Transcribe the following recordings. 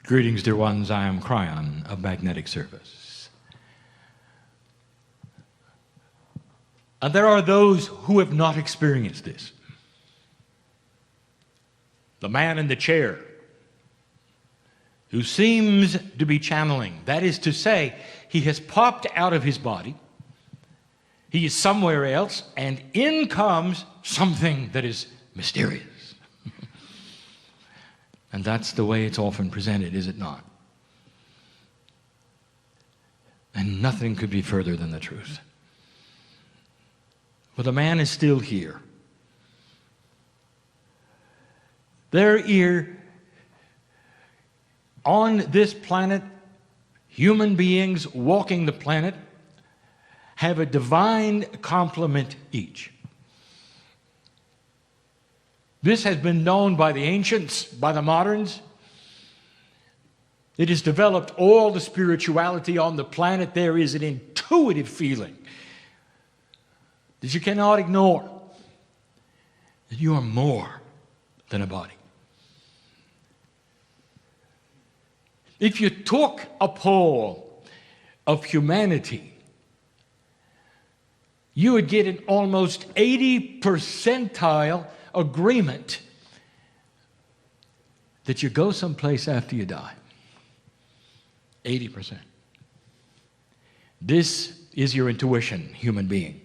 Greetings, dear ones. I am Kryon of Magnetic Service. And there are those who have not experienced this. The man in the chair who seems to be channeling. That is to say, he has popped out of his body. He is somewhere else, and in comes something that is mysterious. And that's the way it's often presented, is it not? And nothing could be further than the truth. But the man is still here. They're here on this planet. Human beings walking the planet have a divine complement each. This has been known by the ancients, by the moderns. It has developed all the spirituality on the planet. There is an intuitive feeling that you cannot ignore, that you are more than a body. If you took a poll of humanity, you would get an almost 80 percentile agreement that you go someplace after you die. 80%. This is your intuition, human being.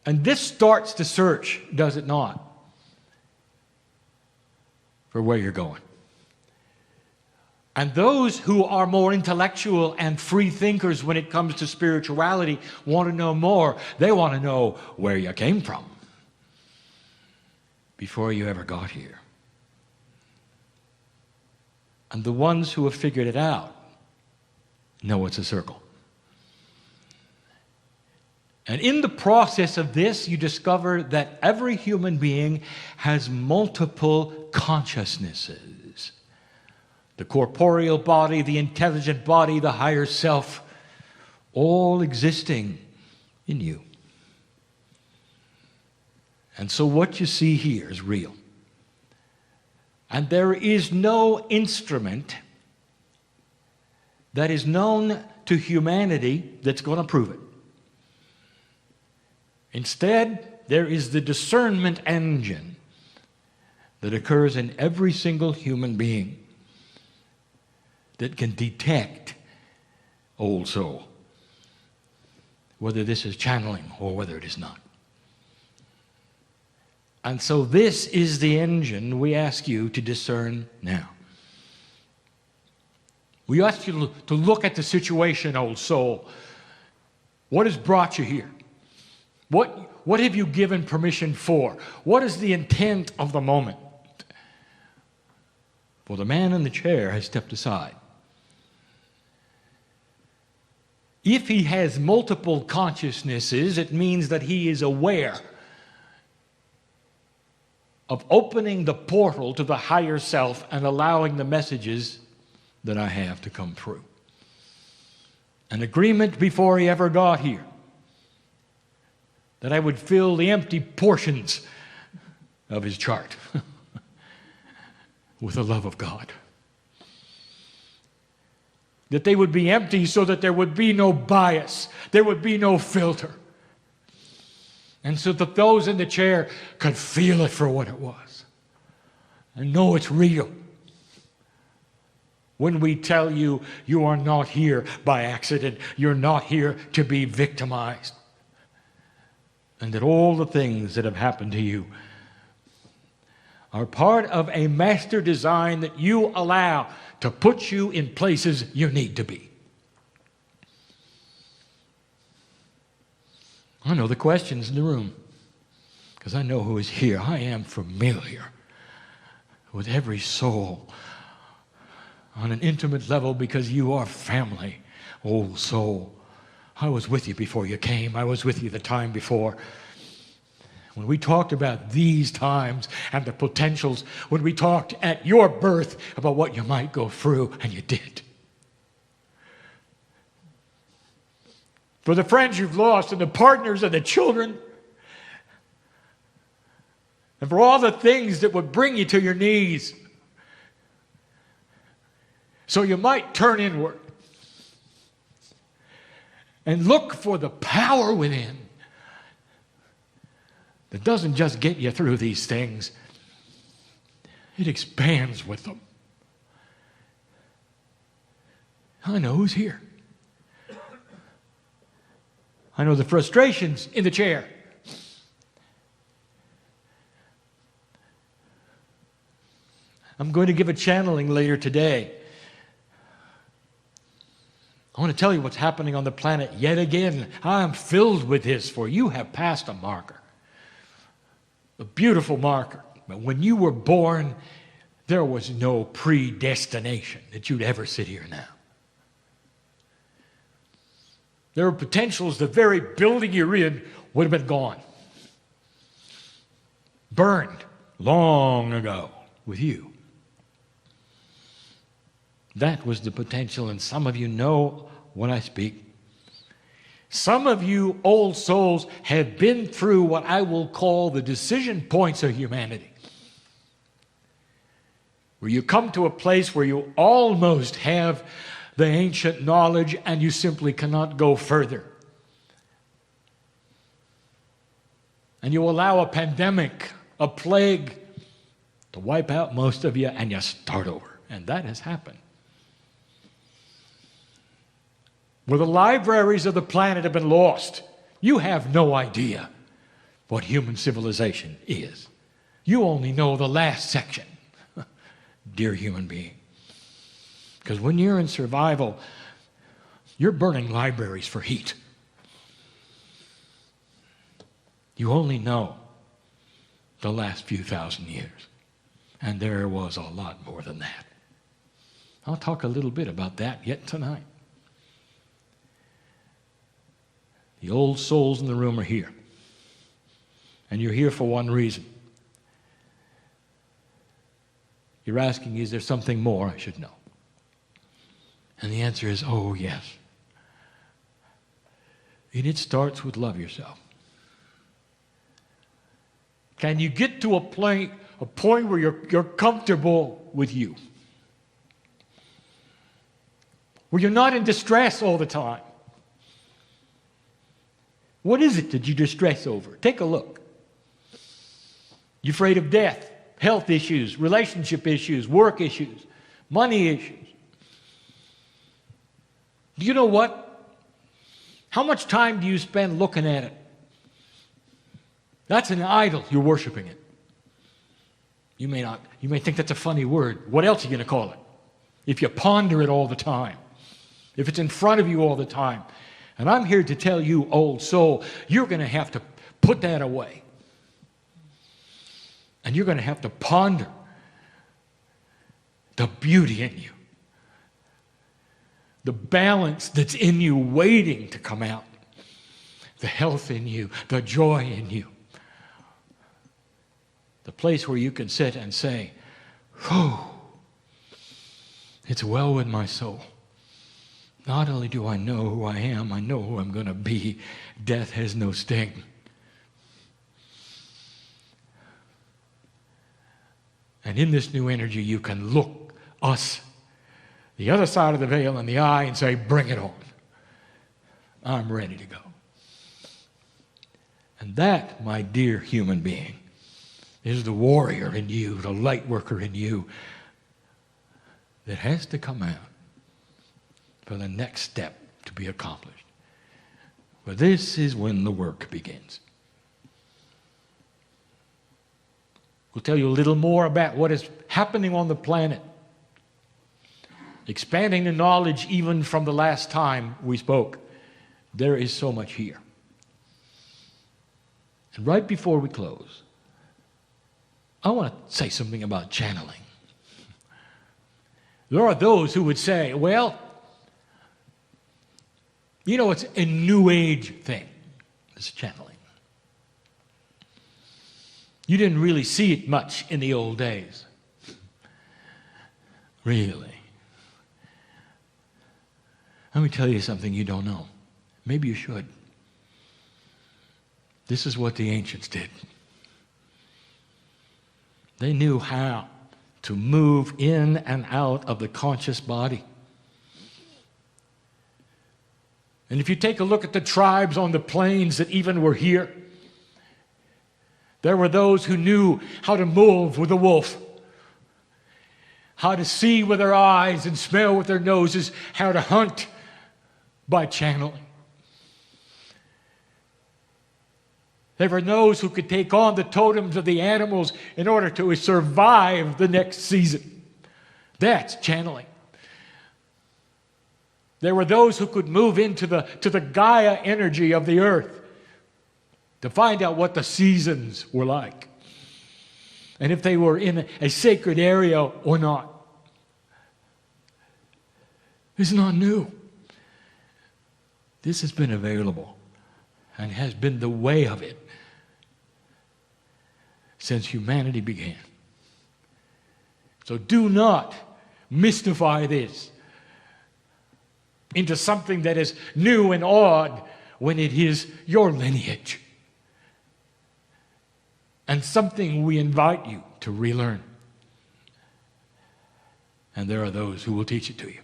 And this starts the search, does it not, for where you're going. And those who are more intellectual and free thinkers when it comes to spirituality want to know more. They want to know where you came from before you ever got here. And the ones who have figured it out know it's a circle. And in the process of this, you discover that every human being has multiple consciousnesses. The corporeal body, the intelligent body, the higher self, all existing in you. And so what you see here is real. And there is no instrument that is known to humanity that's going to prove it. Instead, there is the discernment engine that occurs in every single human being that can detect old soul, whether this is channeling or whether it is not. And so this is the engine we ask you to discern now. We ask you to look at the situation, old soul. What has brought you here? What have you given permission for? What is the intent of the moment? For the man in the chair has stepped aside. If he has multiple consciousnesses, it means that he is aware of opening the portal to the higher self and allowing the messages that I have to come through. An agreement before he ever got here that I would fill the empty portions of his chart with the love of God. That they would be empty so that there would be no bias, there would be no filter. And so that those in the chair could feel it for what it was and know it's real. When we tell you, you are not here by accident, you're not here to be victimized. And that all the things that have happened to you are part of a master design that you allow to put you in places you need to be. I know the questions in the room because I know who is here. I am familiar with every soul on an intimate level because you are family, old soul. I was with you before you came. I was with you the time before. When we talked about these times and the potentials, when we talked at your birth about what you might go through, and you did. For the friends you've lost and the partners and the children, and for all the things that would bring you to your knees, So you might turn inward and look for the power within that doesn't just get you through these things, it expands with them. I know who's here. I know the frustrations in the chair. I'm going to give a channeling later today. I want to tell you what's happening on the planet yet again. I am filled with this, for you have passed a marker. A beautiful marker. But when you were born, there was no predestination that you'd ever sit here now. There were potentials the very building you're in would have been gone. Burned long ago with you. That was the potential, and some of you know what I speak. Some of you old souls have been through what I will call the decision points of humanity, where you come to a place where you almost have the ancient knowledge and you simply cannot go further. And you allow a pandemic, a plague, to wipe out most of you, and you start over. And that has happened. Where the libraries of the planet have been lost, you have no idea what human civilization is. You only know the last section, dear human being. Because when you're in survival, you're burning libraries for heat. You only know the last few thousand years. And there was a lot more than that. I'll talk a little bit about that yet tonight. The old souls in the room are here. And you're here for one reason. You're asking, is there something more I should know? And the answer is, oh, yes. And it starts with love yourself. Can you get to a point where you're comfortable with you? Where you're not in distress all the time? What is it that you distress over? Take a look. You're afraid of death, health issues, relationship issues, work issues, money issues. Do you know what? How much time do you spend looking at it? That's an idol. You're worshiping it. You may think that's a funny word. What else are you going to call it? If you ponder it all the time. If it's in front of you all the time. And I'm here to tell you, old soul, you're going to have to put that away. And you're going to have to ponder the beauty in you. The balance that's in you waiting to come out. The health in you, the joy in you. The place where you can sit and say, "Whew, it's well with my soul. Not only do I know who I am, I know who I'm going to be. Death has no sting." And in this new energy, you can look us, the other side of the veil, in the eye and say, "Bring it on. I'm ready to go." And that, my dear human being, is the warrior in you, the light worker in you, that has to come out for the next step to be accomplished. But this is when the work begins. We'll tell you a little more about what is happening on the planet. Expanding the knowledge even from the last time we spoke. There is so much here. And right before we close, I want to say something about channeling. There are those who would say, well, you know, it's a new age thing, this channeling. You didn't really see it much in the old days. Really. Let me tell you something you don't know. Maybe you should. This is what the ancients did. They knew how to move in and out of the conscious body. And if you take a look at the tribes on the plains that even were here, there were those who knew how to move with a wolf, how to see with their eyes and smell with their noses, how to hunt by channeling. There were those who could take on the totems of the animals in order to survive the next season. That's channeling. There were those who could move into the Gaia energy of the earth to find out what the seasons were like, and if they were in a sacred area or not. This is not new. This has been available and has been the way of it since humanity began. So do not mystify this into something that is new and odd when it is your lineage, and something we invite you to relearn. And there are those who will teach it to you.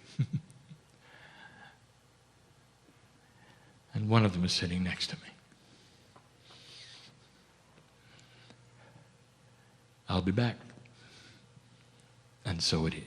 And one of them is sitting next to me. I'll be back. And so it is.